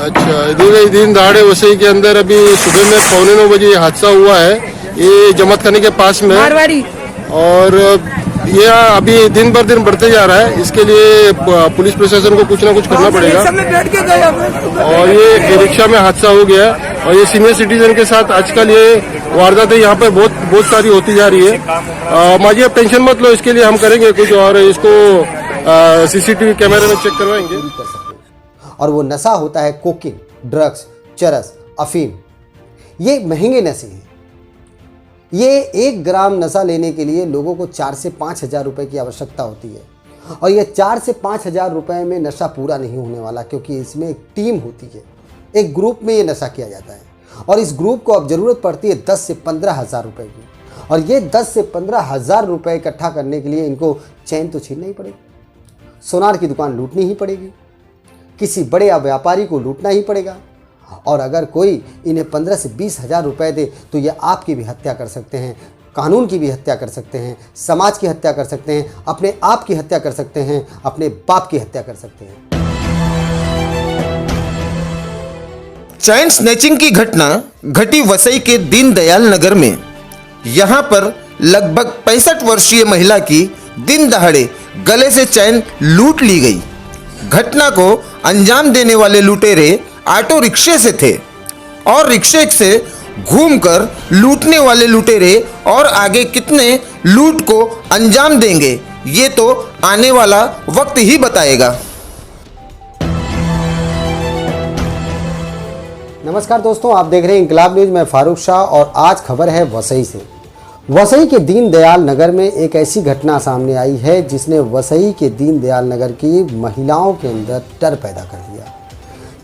अच्छा, दिन दहाड़े वसई के अंदर अभी सुबह में 9:15 हादसा हुआ है, ये जमात खाने के पास में मारवाड़ी। और ये अभी दिन भर दिन बढ़ते जा रहा है। इसके लिए पुलिस प्रशासन को कुछ ना कुछ करना पड़ेगा। और ये रिक्शा में हादसा हो गया और ये सीनियर सिटीजन के साथ आजकल ये वारदातें यहाँ पर बहुत सारी होती जा रही है। माजी आप टेंशन मत लो, इसके लिए हम करेंगे कुछ और इसको सीसीटीवी कैमरे में चेक करवाएंगे। और वो नशा होता है कोकीन, ड्रग्स, चरस, अफीम। ये महंगे नशे हैं। ये 1 ग्राम नशा लेने के लिए लोगों को 4 से 5 हज़ार रुपये की आवश्यकता होती है। और ये 4 से 5 हज़ार रुपये में नशा पूरा नहीं होने वाला, क्योंकि इसमें एक टीम होती है, एक ग्रुप में ये नशा किया जाता है। और इस ग्रुप को अब ज़रूरत पड़ती है 10 से 15 हज़ार रुपये की। और ये 10 से 15 हज़ार रुपये इकट्ठा करने के लिए इनको चैन तो छीनना ही पड़ेगा, सोनार की दुकान लूटनी ही पड़ेगी, किसी बड़े व्यापारी को लूटना ही पड़ेगा। और अगर कोई इन्हें 15 से 20 हज़ार रुपये दे तो ये आपकी भी हत्या कर सकते हैं, कानून की भी हत्या कर सकते हैं, समाज की हत्या कर सकते हैं, अपने आप की हत्या कर सकते हैं, अपने बाप की हत्या कर सकते हैं। चैन स्नैचिंग की घटना घटी वसई के दीनदयाल नगर में। यहां पर लगभग 65 वर्षीय महिला की दिन दहाड़े गले से चैन लूट ली गई। घटना को अंजाम देने वाले लुटेरे ऑटो रिक्शे से थे और रिक्शे से घूमकर लूटने वाले लुटेरे और आगे कितने लूट को अंजाम देंगे, ये तो आने वाला वक्त ही बताएगा। नमस्कार दोस्तों, आप देख रहे हैं इंकलाब न्यूज। मैं फारूक शाह और आज खबर है वसई से। वसई के दीनदयाल नगर में एक ऐसी घटना सामने आई है जिसने वसई के दीनदयाल नगर की महिलाओं के अंदर डर पैदा कर दिया,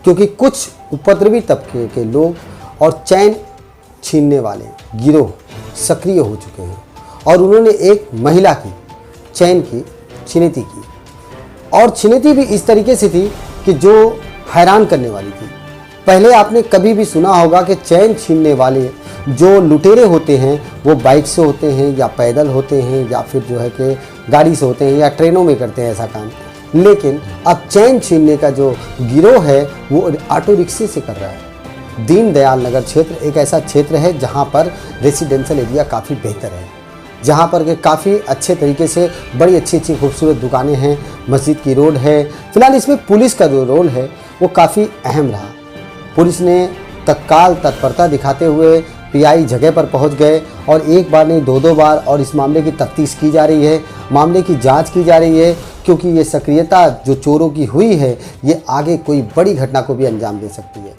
क्योंकि कुछ उपद्रवी तबके के लोग और चैन छीनने वाले गिरोह सक्रिय हो चुके हैं और उन्होंने एक महिला की चैन की छिनैती की। और छिनैती भी इस तरीके से थी कि जो हैरान करने वाली थी। पहले आपने कभी भी सुना होगा कि चैन छीनने वाले जो लुटेरे होते हैं वो बाइक से होते हैं या पैदल होते हैं या फिर जो है कि गाड़ी से होते हैं या ट्रेनों में करते हैं ऐसा काम। लेकिन अब चैन छीनने का जो गिरोह है वो ऑटो रिक्शे से कर रहा है। दीनदयाल नगर क्षेत्र एक ऐसा क्षेत्र है जहां पर रेसिडेंशियल एरिया काफ़ी बेहतर है, जहां पर के काफ़ी अच्छे तरीके से बड़ी अच्छी अच्छी खूबसूरत दुकानें हैं, मस्जिद की रोड है। फिलहाल इसमें पुलिस का जो रोल है वो काफ़ी अहम रहा। पुलिस ने तत्काल तत्परता दिखाते हुए पीआई जगह पर पहुंच गए और एक बार नहीं 2-2 बार और इस मामले की तफ्तीश की जा रही है, मामले की जांच की जा रही है, क्योंकि ये सक्रियता जो चोरों की हुई है ये आगे कोई बड़ी घटना को भी अंजाम दे सकती है।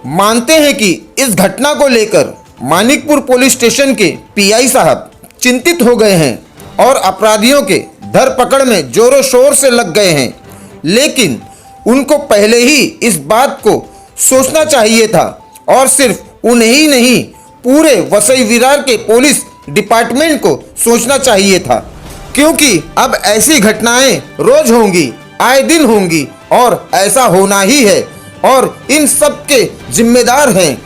मानते हैं कि इस घटना को लेकर मानिकपुर पुलिस स्टेशन के पीआई साहब चिंतित हो गए हैं और अपराधियों के धरपकड़ में जोरों शोर से लग गए हैं, लेकिन उनको पहले ही इस बात को सोचना चाहिए था और सिर्फ उन्हें ही नहीं पूरे वसई विरार के पुलिस डिपार्टमेंट को सोचना चाहिए था, क्योंकि अब ऐसी घटनाएं रोज होंगी, आए दिन होंगी और ऐसा होना ही है। और इन सब के जिम्मेदार हैं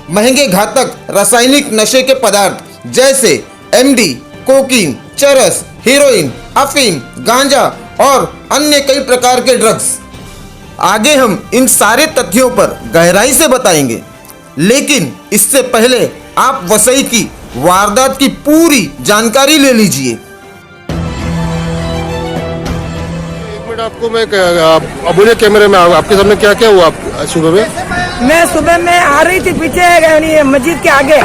महंगे घातक रासायनिक नशे के पदार्थ जैसे एमडी, कोकीन, चरस, हीरोइन, अफीम, गांजा और अन्य कई प्रकार के ड्रग्स। आगे हम इन सारे तथ्यों पर गहराई से बताएंगे, लेकिन इससे पहले आप वसई की वारदात की पूरी जानकारी ले लीजिए। एक मिनट, आपको मैं बोले कैमरे में आपके सामने क्या क्या हुआ सुबह में? मैं सुबह में आ रही थी पीछे मस्जिद के आगे,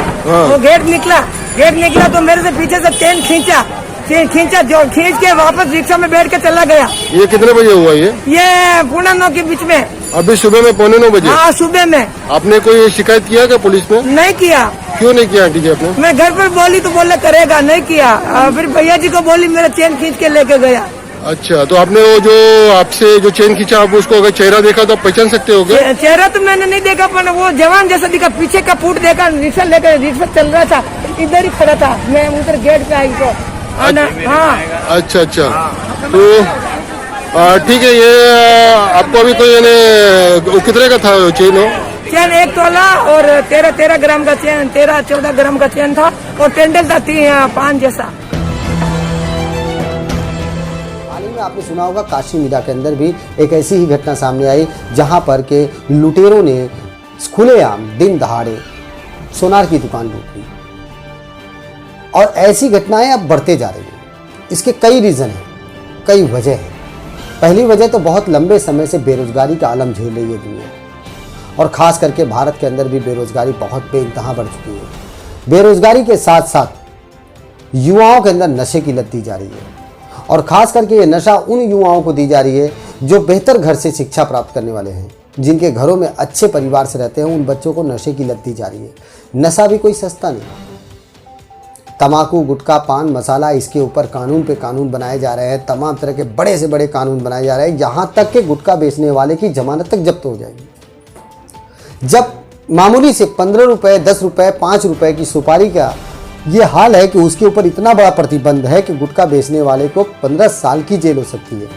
वो गेट निकला तो मेरे से पीछे से चैन खींचा जो खींच के वापस रिक्शा में बैठ के चला गया। ये कितने बजे हुआ ये? 9:15 के बीच में। अभी सुबह में 9:15 बजे? हाँ, सुबह में। आपने कोई शिकायत किया क्या पुलिस में? नहीं किया। क्यों नहीं किया आंटी जी आपने? मैं घर पर बोली तो बोले करेगा, नहीं किया। फिर भैया जी को बोली, मेरा चैन खींच के लेके गया। अच्छा, तो आपने वो जो आपसे जो चेन खींचा, आप उसको अगर चेहरा देखा तो आप पहचान सकते हो क्या? चेहरा तो मैंने नहीं देखा, पर वो जवान जैसा दिखा। पीछे का फूट देखा, रिक्शा लेकर रिक्शा चल रहा था, इधर ही खड़ा था। मैं उधर गेट पे आई तो हाँ। अच्छा, तो ठीक है। ये आपको अभी कोई कितने का था चेन? हो चैन 1 तोला और 13 ग्राम का चैन, 13-14 ग्राम का चैन था और पेंडल था 5 जैसा। में आपने सुना होगा काशी मीरा के अंदर भी एक ऐसी ही घटना सामने आई जहां पर के लुटेरों ने खुलेआम दिन दहाड़े सोनार की दुकान लूट ली। और ऐसी घटनाएं अब बढ़ते जा रही हैं। इसके कई रीज़न हैं, कई वजह हैं। पहली वजह तो बहुत लंबे समय से बेरोजगारी का आलम झेल रही है दुनिया, और ख़ास करके भारत के अंदर भी बेरोजगारी बहुत बेइंतहा बढ़ चुकी है। बेरोजगारी के साथ साथ युवाओं के अंदर नशे की लत दी जा रही है, और ख़ास करके ये नशा उन युवाओं को दी जा रही है जो बेहतर घर से शिक्षा प्राप्त करने वाले हैं, जिनके घरों में अच्छे परिवार से रहते हैं। उन बच्चों को नशे की लत दी जा रही है। नशा भी कोई सस्ता नहीं, तम्बाकू, गुटखा, पान मसाला, इसके ऊपर कानून पे कानून बनाए जा रहे हैं। तमाम तरह के बड़े से बड़े कानून बनाए जा रहे हैं, यहाँ तक कि गुटखा बेचने वाले की जमानत तक जब्त हो जाएगी। जब मामूली से 15 रुपए, 10 रुपए, 5 रुपए की सुपारी का ये हाल है कि उसके ऊपर इतना बड़ा प्रतिबंध है कि गुटखा बेचने वाले को 15 साल की जेल हो सकती है।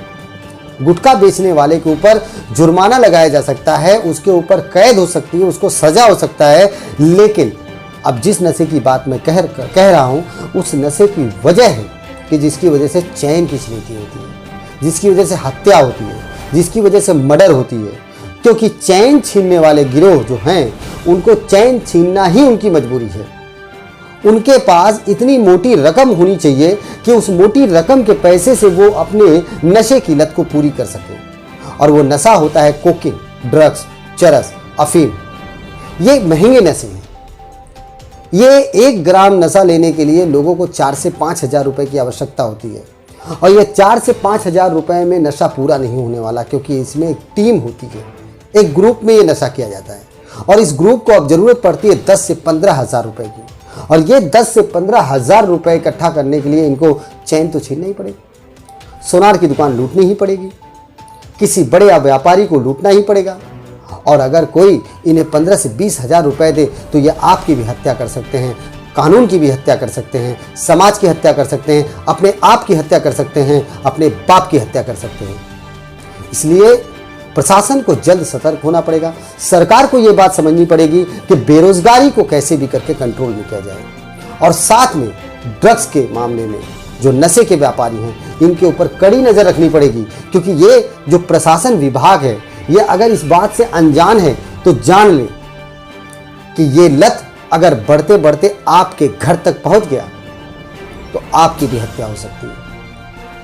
गुटखा बेचने वाले के ऊपर जुर्माना लगाया जा सकता है, उसके ऊपर कैद हो सकती है, उसको सजा हो सकता है। लेकिन अब जिस नशे की बात मैं कह रहा हूँ, उस नशे की वजह है कि जिसकी वजह से चैन की स्थिति होती है, जिसकी वजह से हत्या होती है, जिसकी वजह से मर्डर होती है। क्योंकि चैन छीनने वाले गिरोह जो हैं, उनको चैन छीनना ही उनकी मजबूरी है। उनके पास इतनी मोटी रकम होनी चाहिए कि उस मोटी रकम के पैसे से वो अपने नशे की लत को पूरी कर सके। और वो नशा होता है कोकीन, ड्रग्स, चरस, अफीम। ये महंगे नशे हैं। ये 1 ग्राम नशा लेने के लिए लोगों को 4 से 5 हज़ार रुपए की आवश्यकता होती है। और ये 4 से 5 हज़ार रुपए में नशा पूरा नहीं होने वाला, क्योंकि इसमें एक टीम होती है, एक ग्रुप में ये नशा किया जाता है। और इस ग्रुप को अब जरूरत पड़ती है 10 से 15 हज़ार रुपए की। और ये 10 से 15 हज़ार रुपए इकट्ठा करने के लिए इनको चैन तो छीनना ही पड़ेगी, सोनार की दुकान लूटनी ही पड़ेगी, किसी बड़े व्यापारी को लूटना ही पड़ेगा। और अगर कोई इन्हें 15 से 20 हज़ार रुपए दे तो ये आपकी भी हत्या कर सकते हैं, कानून की भी हत्या कर सकते हैं, समाज की हत्या कर सकते हैं, अपने आप की हत्या कर सकते हैं, अपने बाप की हत्या कर सकते हैं। इसलिए प्रशासन को जल्द सतर्क होना पड़ेगा। सरकार को ये बात समझनी पड़ेगी कि बेरोजगारी को कैसे भी करके कंट्रोल में किया जाए। और साथ में ड्रग्स के मामले में जो नशे के व्यापारी हैं, इनके ऊपर कड़ी नज़र रखनी पड़ेगी। क्योंकि ये जो प्रशासन विभाग है, ये अगर इस बात से अनजान है तो जान ले कि ये लत अगर बढ़ते बढ़ते आपके घर तक पहुंच गया तो आपकी भी हत्या हो सकती है।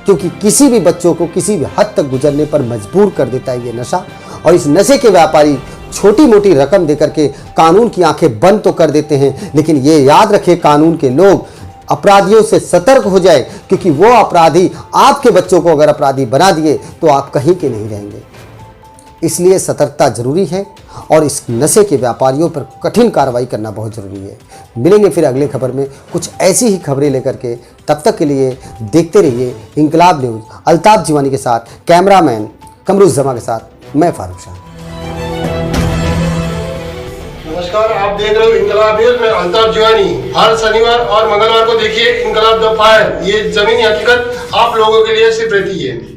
क्योंकि किसी भी बच्चों को किसी भी हद तक गुजरने पर मजबूर कर देता है ये नशा। और इस नशे के व्यापारी छोटी मोटी रकम देकर के कानून की आंखें बंद तो कर देते हैं, लेकिन ये याद रखे कानून के लोग अपराधियों से सतर्क हो जाए। क्योंकि वो अपराधी आपके बच्चों को अगर अपराधी बना दिए तो आप कहीं के नहीं रहेंगे। इसलिए सतर्कता जरूरी है और इस नशे के व्यापारियों पर कठिन कार्रवाई करना बहुत ज़रूरी है। मिलेंगे फिर अगले खबर में कुछ ऐसी ही खबरें लेकर के। तब तक के लिए देखते रहिए इंकलाब न्यूज़। अल्ताफ जीवानी के साथ, कैमरामैन कमरुज जमा के साथ मैं फारूक शाह। नमस्कार, आप देख रहे हो इंकलाब न्यूज़ में अल्ताफ जीवानी। हर शनिवार और मंगलवार को देखिए इंकलाब द फायर। ये जमीनी हकीकत आप लोगों के लिए सिर्फ रहती है।